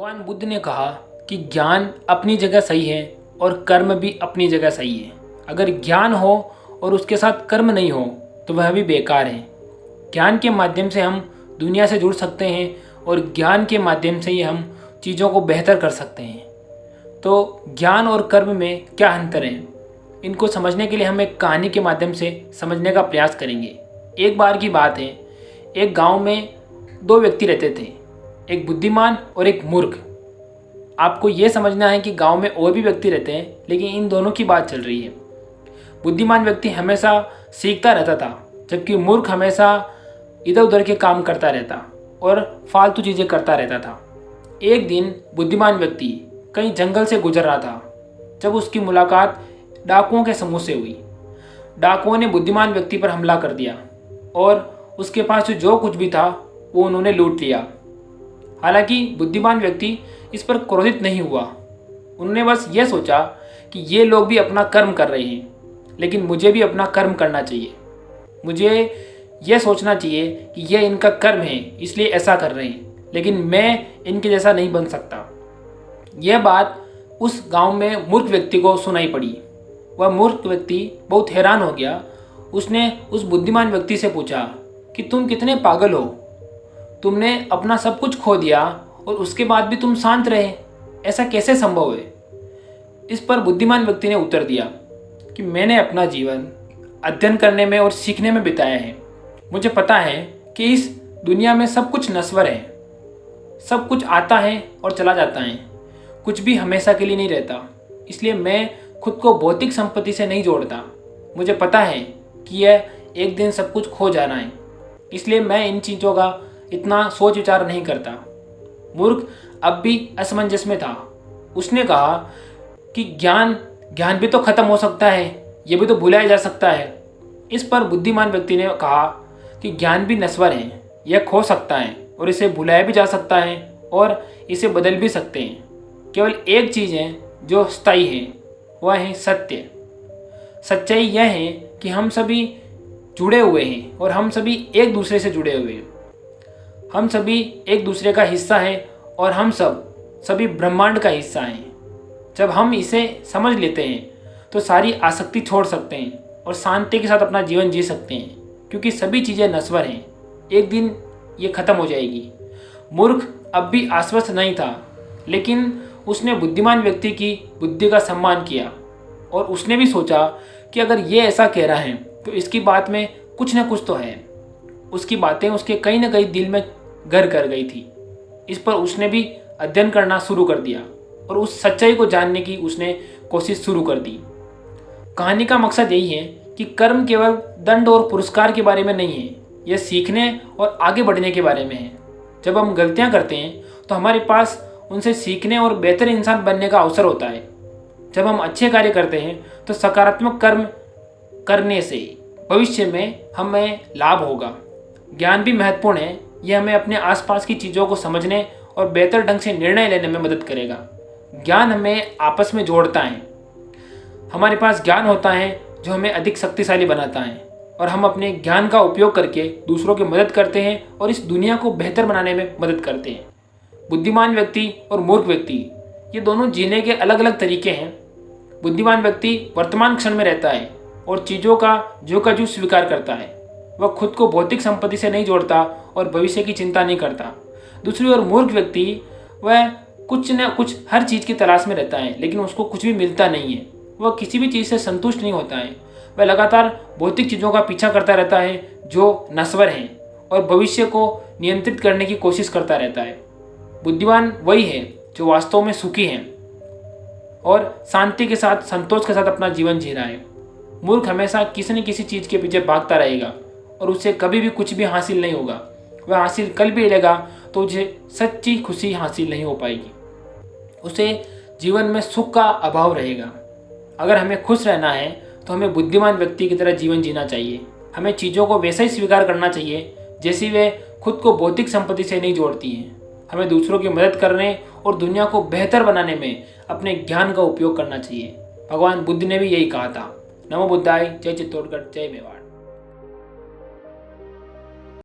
भगवान बुद्ध ने कहा कि ज्ञान अपनी जगह सही है और कर्म भी अपनी जगह सही है। अगर ज्ञान हो और उसके साथ कर्म नहीं हो तो वह भी बेकार है। ज्ञान के माध्यम से हम दुनिया से जुड़ सकते हैं और ज्ञान के माध्यम से ही हम चीज़ों को बेहतर कर सकते हैं। तो ज्ञान और कर्म में क्या अंतर है, इनको समझने के लिए हम एक कहानी के माध्यम से समझने का प्रयास करेंगे। एक बार की बात है, एक गांव में दो व्यक्ति रहते थे, एक बुद्धिमान और एक मूर्ख। आपको ये समझना है कि गांव में और भी व्यक्ति रहते हैं, लेकिन इन दोनों की बात चल रही है। बुद्धिमान व्यक्ति हमेशा सीखता रहता था, जबकि मूर्ख हमेशा इधर उधर के काम करता रहता और फालतू चीज़ें करता रहता था। एक दिन बुद्धिमान व्यक्ति कहीं जंगल से गुजर रहा था, जब उसकी मुलाकात डाकुओं के समूह से हुई। डाकुओं ने बुद्धिमान व्यक्ति पर हमला कर दिया और उसके पास जो कुछ भी था वो उन्होंने लूट लिया। हालांकि बुद्धिमान व्यक्ति इस पर क्रोधित नहीं हुआ। उन्होंने बस ये सोचा कि ये लोग भी अपना कर्म कर रहे हैं, लेकिन मुझे भी अपना कर्म करना चाहिए। मुझे यह सोचना चाहिए कि ये इनका कर्म है, इसलिए ऐसा कर रहे हैं, लेकिन मैं इनके जैसा नहीं बन सकता। यह बात उस गांव में मूर्ख व्यक्ति को सुनाई पड़ी। वह मूर्ख व्यक्ति बहुत हैरान हो गया। उसने उस बुद्धिमान व्यक्ति से पूछा कि तुम कितने पागल हो, तुमने अपना सब कुछ खो दिया और उसके बाद भी तुम शांत रहे, ऐसा कैसे संभव है। इस पर बुद्धिमान व्यक्ति ने उत्तर दिया कि मैंने अपना जीवन अध्ययन करने में और सीखने में बिताया है। मुझे पता है कि इस दुनिया में सब कुछ नश्वर है, सब कुछ आता है और चला जाता है, कुछ भी हमेशा के लिए नहीं रहता। इसलिए मैं खुद को भौतिक संपत्ति से नहीं जोड़ता। मुझे पता है कि यह एक दिन सब कुछ खो जाना है, इसलिए मैं इन चीज़ों का इतना सोच विचार नहीं करता। मूर्ख अब भी असमंजस में था। उसने कहा कि ज्ञान भी तो खत्म हो सकता है, ये भी तो भुलाया जा सकता है। इस पर बुद्धिमान व्यक्ति ने कहा कि ज्ञान भी नश्वर है, यह खो सकता है और इसे भुलाया भी जा सकता है और इसे बदल भी सकते हैं। केवल एक चीज़ है जो स्थायी है, वह है सत्य। सच्चाई यह है कि हम सभी जुड़े हुए हैं और हम सभी एक दूसरे से जुड़े हुए हैं। हम सभी एक दूसरे का हिस्सा हैं और हम सभी ब्रह्मांड का हिस्सा हैं। जब हम इसे समझ लेते हैं तो सारी आसक्ति छोड़ सकते हैं और शांति के साथ अपना जीवन जी सकते हैं, क्योंकि सभी चीज़ें नश्वर हैं, एक दिन ये खत्म हो जाएगी। मूर्ख अब भी आश्वस्त नहीं था, लेकिन उसने बुद्धिमान व्यक्ति की बुद्धि का सम्मान किया और उसने भी सोचा कि अगर ये ऐसा कह रहा है तो इसकी बात में कुछ न कुछ तो है। उसकी बातें उसके कहीं ना कहीं दिल में घर कर गई थी। इस पर उसने भी अध्ययन करना शुरू कर दिया और उस सच्चाई को जानने की उसने कोशिश शुरू कर दी। कहानी का मकसद यही है कि कर्म केवल दंड और पुरस्कार के बारे में नहीं है, यह सीखने और आगे बढ़ने के बारे में है। जब हम गलतियां करते हैं तो हमारे पास उनसे सीखने और बेहतर इंसान बनने का अवसर होता है। जब हम अच्छे कार्य करते हैं तो सकारात्मक कर्म करने से भविष्य में हमें लाभ होगा। ज्ञान भी महत्वपूर्ण है, यह हमें अपने आसपास की चीज़ों को समझने और बेहतर ढंग से निर्णय लेने में मदद करेगा। ज्ञान हमें आपस में जोड़ता है। हमारे पास ज्ञान होता है जो हमें अधिक शक्तिशाली बनाता है और हम अपने ज्ञान का उपयोग करके दूसरों की मदद करते हैं और इस दुनिया को बेहतर बनाने में मदद करते हैं। बुद्धिमान व्यक्ति और मूर्ख व्यक्ति, ये दोनों जीने के अलग अलग तरीके हैं। बुद्धिमान व्यक्ति वर्तमान क्षण में रहता है और चीज़ों का जो स्वीकार करता है। वह खुद को भौतिक संपत्ति से नहीं जोड़ता और भविष्य की चिंता नहीं करता। दूसरी ओर मूर्ख व्यक्ति, वह कुछ न कुछ हर चीज़ की तलाश में रहता है, लेकिन उसको कुछ भी मिलता नहीं है। वह किसी भी चीज़ से संतुष्ट नहीं होता है। वह लगातार भौतिक चीज़ों का पीछा करता रहता है जो नश्वर हैं और भविष्य को नियंत्रित करने की कोशिश करता रहता है। बुद्धिमान वही है जो वास्तव में सुखी है और शांति के साथ, संतोष के साथ अपना जीवन जी रहा है। मूर्ख हमेशा किसी न किसी चीज़ के पीछे भागता रहेगा और उससे कभी भी कुछ भी हासिल नहीं होगा। वह हासिल कर भी लेगा तो उसे सच्ची खुशी हासिल नहीं हो पाएगी। उसे जीवन में सुख का अभाव रहेगा। अगर हमें खुश रहना है तो हमें बुद्धिमान व्यक्ति की तरह जीवन जीना चाहिए। हमें चीज़ों को वैसा ही स्वीकार करना चाहिए जैसी वे खुद को भौतिक संपत्ति से नहीं जोड़ती हैं। हमें दूसरों की मदद करने और दुनिया को बेहतर बनाने में अपने ज्ञान का उपयोग करना चाहिए। भगवान बुद्ध ने भी यही कहा था। नमो बुद्धाय। जय चित्तौड़गढ़, जय मेवाड़।